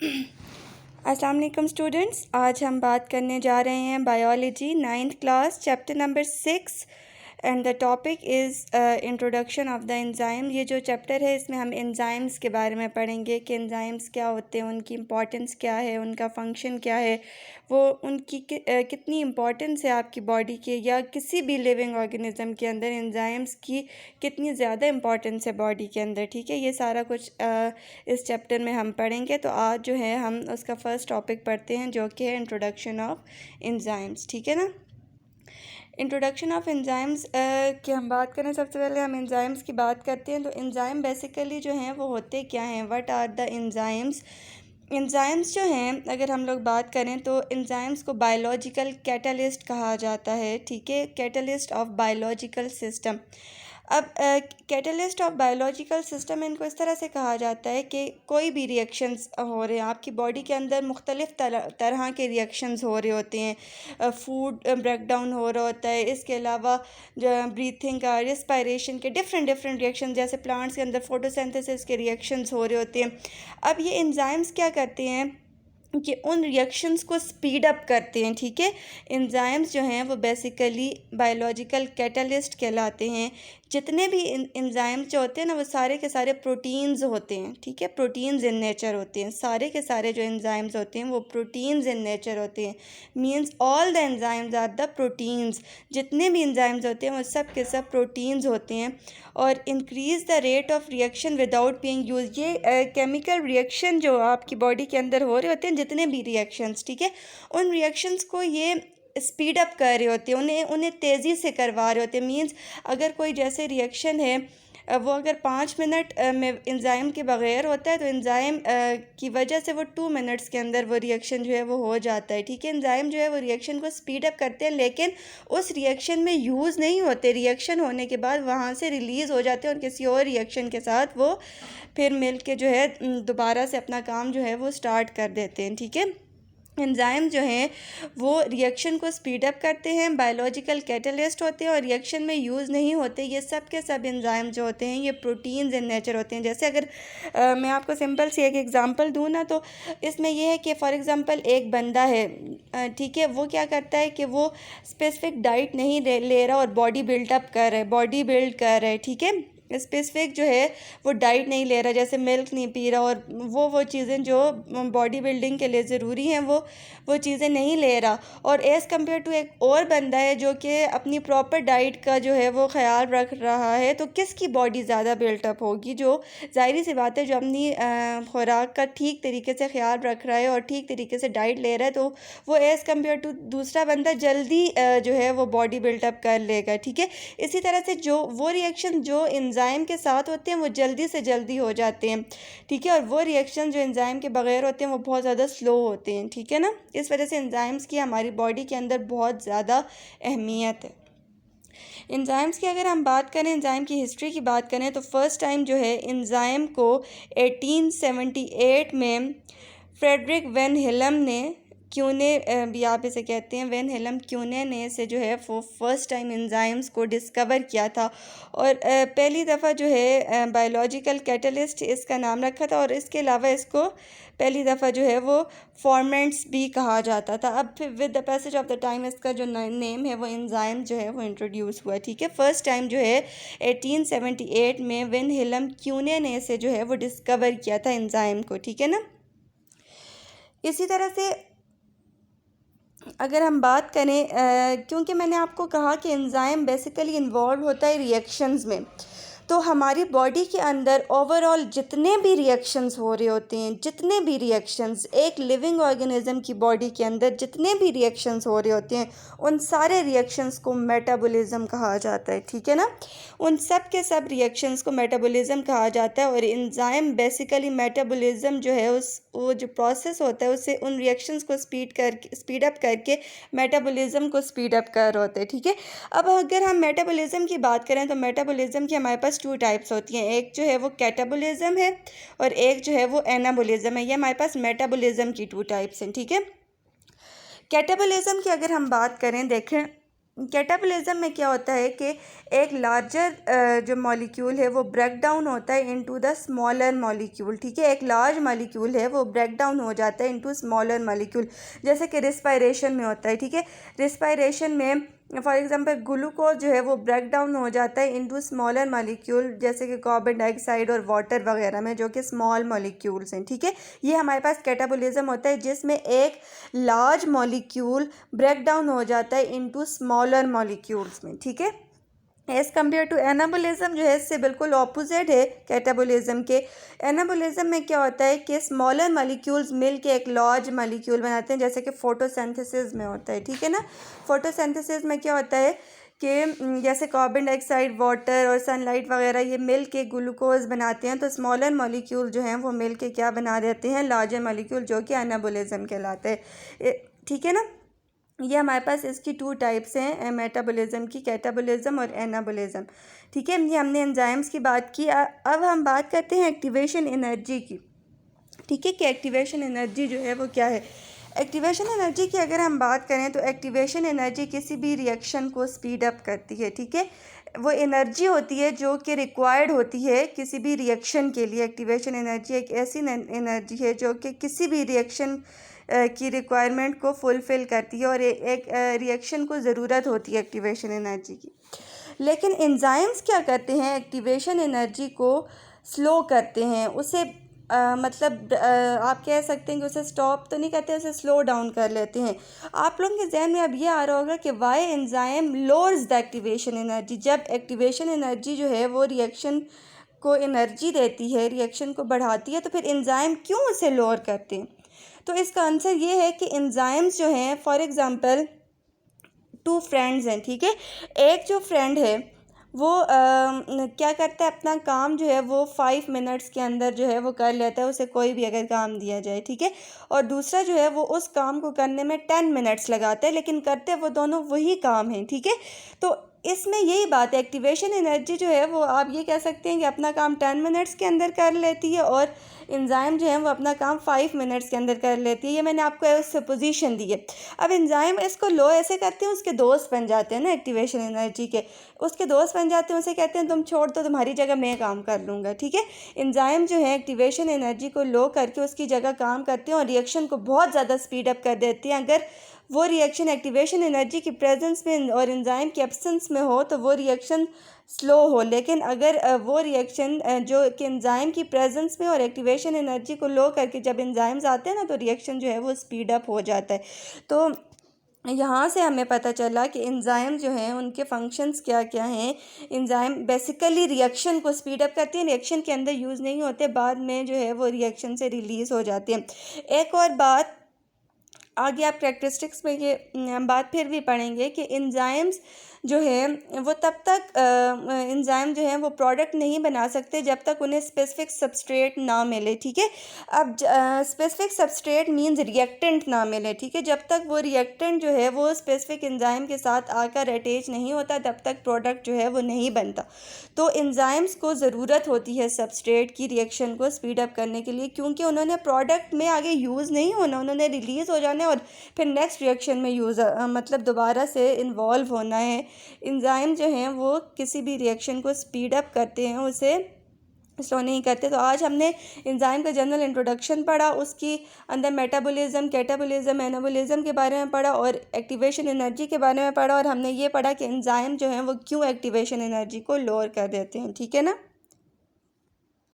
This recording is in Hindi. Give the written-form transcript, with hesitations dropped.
अस्सलाम वालेकुम स्टूडेंट्स, आज हम बात करने जा रहे हैं biology 9th class chapter number 6 and the topic is introduction of the enzyme. ये जो चैप्टर है इसमें हम एंजाइम्स के बारे में पढ़ेंगे कि एंजाइम्स क्या होते हैं, उनकी इम्पोर्टेंस क्या है, उनका फंक्शन क्या है, वो उनकी कितनी इम्पोर्टेंस है आपकी बॉडी के या किसी भी लिविंग ऑर्गेनिज्म के अंदर एंजाइम्स की कितनी ज़्यादा इम्पोर्टेंस है बॉडी के अंदर। ठीक है, ये सारा कुछ इस चैप्टर में हम पढ़ेंगे। तो आज जो है हम उसका फ़र्स्ट टॉपिक पढ़ते हैं जो कि है इंट्रोडक्शन ऑफ एंजाइम्स। ठीक है ना। इंट्रोडक्शन ऑफ एंजाइम्स की हम बात करें, सबसे पहले हम एंजाइम्स की बात करते हैं। तो एंजाइम बेसिकली जो हैं वो होते क्या हैं, what are the enzymes. Enzymes जो हैं अगर हम लोग बात करें तो एंजाइम्स को बायोलॉजिकल कैटलिस्ट कहा जाता है। ठीक है, कैटलिस्ट ऑफ बायोलॉजिकल सिस्टम। अब कैटलिस्ट ऑफ बायोलॉजिकल सिस्टम इनको इस तरह से कहा जाता है कि कोई भी रिएक्शंस हो रहे हैं आपकी बॉडी के अंदर, मुख्तलिफ़ तरह के रिएक्शंस हो रहे होते हैं। फूड ब्रेक डाउन हो रहा होता है, इसके अलावा जो ब्रीथिंग का, रिस्पायरेशन के डिफरेंट रिएक्शन, जैसे प्लांट्स के अंदर फोटोसिंथेसिस के रिएक्शंस हो रहे होते हैं। अब ये एंजाइम्स क्या करते हैं कि उन रिएक्शंस को स्पीड अप करते हैं। ठीक है, एंजाइम्स जो हैं वो बेसिकली बायोलॉजिकल कैटलिस्ट कहलाते हैं। जितने भी एंजाइम्स जो होते हैं ना वो सारे के सारे प्रोटीन्स होते हैं। ठीक है, प्रोटीन्स इन नेचर होते हैं। सारे के सारे जो एंजाइम्स होते हैं वो प्रोटीन्स इन नेचर होते हैं। Means all the enzymes are the proteins. जितने भी एंजाइम्स होते हैं वो सब के सब प्रोटीन्स होते हैं। और increase the rate of reaction without being use. ये केमिकल रिएक्शन जो आपकी बॉडी के अंदर हो रहे होते हैं, जितने भी रिएक्शंस, ठीक है, उन रिएक्शंस को ये स्पीड अप कर रहे होते हैं, उन्हें तेज़ी से करवा रहे होते हैं। मींस अगर कोई जैसे रिएक्शन है वो अगर 5 मिनट में एंजाइम के बग़ैर होता है तो एंजाइम की वजह से वो 2 मिनट्स के अंदर वो रिएक्शन जो है वो हो जाता है। ठीक है, एंजाइम जो है वो रिएक्शन को स्पीड अप करते हैं, लेकिन उस रिएक्शन में यूज़ नहीं होते। रिएक्शन होने के बाद वहाँ से रिलीज़ हो जाते हैं और किसी और रिएक्शन के साथ वो फिर मिल के जो है दोबारा से अपना काम जो है वो स्टार्ट कर देते हैं। ठीक है, एंजाइम जो हैं वो रिएक्शन को स्पीड अप करते हैं, बायोलॉजिकल कैटलिस्ट होते हैं और रिएक्शन में यूज़ नहीं होते। ये सब के सब एंजाइम जो होते हैं ये प्रोटीन्स इन नेचर होते हैं। जैसे अगर मैं आपको सिंपल सी एक एग्जांपल दूँ ना, तो इसमें यह है कि फ़ॉर एग्जांपल एक बंदा है, ठीक है, वो क्या करता है कि वो स्पेसिफिक डाइट नहीं ले रहा और बॉडी बिल्डअप कर रहा है, बॉडी बिल्ड कर रहा है। ठीक है, स्पेसिफिक जो है वो डाइट नहीं ले रहा, जैसे मिल्क नहीं पी रहा और वो चीज़ें जो बॉडी बिल्डिंग के लिए ज़रूरी हैं वो चीज़ें नहीं ले रहा। और एज़ कम्पेयर टू एक और बंदा है जो कि अपनी प्रॉपर डाइट का जो है वो ख़्याल रख रहा है, तो किसकी बॉडी ज़्यादा बिल्टअप होगी? जो ज़ाहिर सी बात है जो अपनी खुराक का ठीक तरीके से ख्याल रख रहा है और ठीक तरीके से डाइट ले रहा है, तो वो एज़ कम्पेयर टू दूसरा बंदा जल्दी जो है वो बॉडी बिल्टअप कर लेगा। ठीक है, इसी तरह से जो वो रिएक्शन जो एंजाइम के साथ होते हैं वो जल्दी से जल्दी हो जाते हैं। ठीक है, और वो रिएक्शन जो एंजाइम के बगैर होते हैं वो बहुत ज़्यादा स्लो होते हैं। ठीक है ना, इस वजह से एंजाइम्स की हमारी बॉडी के अंदर बहुत ज़्यादा अहमियत है। एंजाइम्स की अगर हम बात करें, एंजाइम की हिस्ट्री की बात करें, तो फर्स्ट टाइम जो है एंजाइम को 1878 में फ्रेडरिक वेन हिलम ने, क्यूने भी आप इसे कहते हैं, वेन हेलम क्यूने ने इसे जो है वो फर्स्ट टाइम एंजाइम्स को डिस्कवर किया था। और पहली दफ़ा जो है बायोलॉजिकल कैटलिस्ट इसका नाम रखा था और इसके अलावा इसको पहली दफ़ा जो है वो फॉर्मेंट्स भी कहा जाता था। अब फिर with the passage of the time इसका जो नेम है वो एंजाइम जो है वो इंट्रोड्यूस हुआ। ठीक है, फर्स्ट टाइम जो है 1878 में वेन हेलम क्यूने ने इसे जो है वो डिस्कवर किया था एंजाइम को। ठीक है ना, इसी तरह से अगर हम बात करें, क्योंकि मैंने आपको कहा कि एंजाइम बेसिकली इन्वॉल्व होता है रिएक्शंस में, तो हमारी बॉडी के अंदर ओवरऑल जितने भी रिएक्शंस हो रहे होते हैं, जितने भी रिएक्शंस एक लिविंग ऑर्गेनिज्म की बॉडी के अंदर जितने भी रिएक्शंस हो रहे होते हैं, उन सारे रिएक्शंस को मेटाबॉलिज्म कहा जाता है। ठीक है ना, उन सब के सब रिएक्शंस को मेटाबॉलिज्म कहा जाता है। और एंजाइम बेसिकली मेटाबॉलिज्म जो है वो जो प्रोसेस होता है उससे उन रिएक्शंस को स्पीड अप करके मेटाबॉलिज्म को स्पीड अप कर रहे होते हैं। ठीक है, अब अगर हम मेटाबॉलिज्म की बात करें तो मेटाबॉलिज्म की हमारे पास 2 टाइप्स होती हैं। एक जो है वो कैटाबॉलिज्म है और एक जो है वो एनाबॉलिज्म है। ये हमारे पास मेटाबॉलिज्म की 2 टाइप्स हैं। ठीक है, कैटाबॉलिज्म की अगर हम बात करें, देखें कैटाबोलिज्म में क्या होता है कि एक लार्जर जो मॉलिक्यूल है वो ब्रेक डाउन होता है इनटू द स्मॉलर मॉलिक्यूल, ठीक है। एक लार्ज मॉलिक्यूल है वो ब्रेक डाउन हो जाता है इनटू स्मॉलर मॉलिक्यूल, जैसे कि रिस्पायरेशन में होता है, ठीक है। रिस्पायरेशन में फॉर एग्जांपल ग्लूकोज जो है वो ब्रेक डाउन हो जाता है इनटू स्मॉलर मॉलिक्यूल, जैसे कि कार्बन डाइऑक्साइड और वाटर वगैरह में, जो कि स्मॉल मॉलिक्यूल्स हैं, ठीक है। ये हमारे पास कैटाबोलिज्म होता है जिसमें एक लार्ज मॉलिक्यूल ब्रेक डाउन हो जाता है इनटू स्मॉलर मॉलिक्यूल्स में, ठीक है। एज़ कम्पेयर टू एनाबोलिज्म जो है इससे बिल्कुल ऑपोजिट है कैटाबोलिज्म के। एनाबोलिज्म में क्या होता है कि स्मॉलर मॉलिक्यूल्स मिल के एक लार्ज मॉलिक्यूल बनाते हैं, जैसे कि फोटोसिंथेसिस में होता है, ठीक है ना। फोटोसिंथेसिस में क्या होता है कि जैसे कार्बन डाइऑक्साइड, वाटर और सनलाइट वगैरह ये मिल के ग्लूकोज बनाते हैं, तो स्मॉलर मॉलिक्यूल जो हैं वो मिल के क्या बना देते हैं, लार्जर मॉलिक्यूल, जो कि एनाबोलिज्म कहलाता है, ठीक है ना। ये हमारे पास इसकी 2 टाइप्स हैं मेटाबॉलिज्म की, कैटाबॉलिज्म और एनाबॉलिज्म, ठीक है। ये हमने एंजाइम्स की बात की। अब हम बात करते हैं एक्टिवेशन एनर्जी की, ठीक है, कि एक्टिवेशन एनर्जी जो है वो क्या है। एक्टिवेशन एनर्जी की अगर हम बात करें तो एक्टिवेशन एनर्जी किसी भी रिएक्शन को स्पीड अप करती है, ठीक है। वो एनर्जी होती है जो कि रिक्वायर्ड होती है किसी भी रिएक्शन के लिए। एक्टिवेशन एनर्जी एक ऐसी एनर्जी है जो कि किसी भी रिएक्शन की रिक्वायरमेंट को फुलफ़िल करती है और एक रिएक्शन को ज़रूरत होती है एक्टिवेशन एनर्जी की। लेकिन एंजाइम्स क्या करते हैं, एक्टिवेशन एनर्जी को स्लो करते हैं, उसे मतलब आप कह सकते हैं कि उसे स्टॉप तो नहीं करते, उसे स्लो डाउन कर लेते हैं। आप लोगों के जहन में अब ये आ रहा होगा कि why enzyme lowers the activation energy. जब एक्टिवेशन एनर्जी जो है वो रिएक्शन को एनर्जी देती है, रिएक्शन को बढ़ाती है, तो फिर एंजाइम क्यों उसे लोअर करते हैं। तो इसका आंसर ये है कि एंजाइम्स जो हैं, फॉर एग्ज़ाम्पल 2 फ्रेंड्स हैं, ठीक है। एक जो फ्रेंड है वो क्या करता है, अपना काम जो है वो 5 मिनट्स के अंदर जो है वो कर लेता है, उसे कोई भी अगर काम दिया जाए, ठीक है। और दूसरा जो है वो उस काम को करने में 10 मिनट्स लगाता है, लेकिन करते वो दोनों वही काम हैं, ठीक है। तो इसमें यही बात है, एक्टिवेशन एनर्जी जो है वो आप ये कह सकते हैं कि अपना काम 10 मिनट्स के अंदर कर लेती है और एंजाइम जो है वो अपना काम 5 मिनट्स के अंदर कर लेती है। ये मैंने आपको सपोजिशन दी है। अब एंजाइम इसको लो ऐसे करते हैं, उसके दोस्त बन जाते हैं ना एक्टिवेशन एनर्जी के, उसके दोस्त बन जाते हैं, उसे कहते हैं तुम छोड़ दो, तुम्हारी जगह मैं काम कर लूँगा, ठीक है। एंजाइम जो है एक्टिवेशन एनर्जी को लो करके उसकी जगह काम करते हैं और रिएक्शन को बहुत ज़्यादा स्पीड अप कर देते हैं। अगर वो रिएक्शन एक्टिवेशन एनर्जी की प्रेजेंस में और एंजाइम के एब्सेंस में हो तो वो रिएक्शन स्लो हो, लेकिन अगर वो रिएक्शन जो कि एंजाइम की प्रेजेंस में और एक्टिवेशन एनर्जी को लो करके जब एंजाइम्स आते हैं ना, तो रिएक्शन जो है वो स्पीड अप हो जाता है। तो यहाँ से हमें पता चला कि एंजाइम जो हैं उनके फंक्शंस क्या क्या हैं। एंजाइम बेसिकली रिएक्शन को स्पीड अप करती हैं, रिएक्शन के अंदर यूज़ नहीं होते, बाद में जो है वो रिएक्शन से रिलीज़ हो जाते हैं। एक और बात, आगे आप कैरेक्टरिस्टिक्स में ये हम बात फिर भी पढ़ेंगे कि एंजाइम्स जो है वो तब तक एंजाइम जो है वो प्रोडक्ट नहीं बना सकते जब तक उन्हें स्पेसिफिक सबस्ट्रेट ना मिले, ठीक है। अब स्पेसिफिक सबस्ट्रेट मींस रिएक्टेंट ना मिले, ठीक है। जब तक वो रिएक्टेंट जो है वो स्पेसिफिक एंजाइम के साथ आकर अटैच नहीं होता तब तक प्रोडक्ट जो है वो नहीं बनता। तो एंजाइम्स को ज़रूरत होती है सबस्ट्रेट की रिएक्शन को स्पीड अप करने के लिए, क्योंकि उन्होंने प्रोडक्ट में आगे यूज़ नहीं होना, उन्होंने रिलीज़ हो जाना है और फिर नेक्स्ट रिएक्शन में यूज़ मतलब दोबारा से इन्वॉल्व होना है। एंजाइम जो हैं वो किसी भी रिएक्शन को स्पीड अप करते हैं, उसे स्लो नहीं करते। तो आज हमने एंजाइम का जनरल इंट्रोडक्शन पढ़ा, उसकी अंदर मेटाबॉलिज्म, कैटाबॉलिज्म, एनाबॉलिज्म के बारे में पढ़ा और एक्टिवेशन एनर्जी के बारे में पढ़ा, और हमने ये पढ़ा कि एंजाइम जो हैं वो क्यों एक्टिवेशन एनर्जी को लोअर कर देते हैं, ठीक है ना।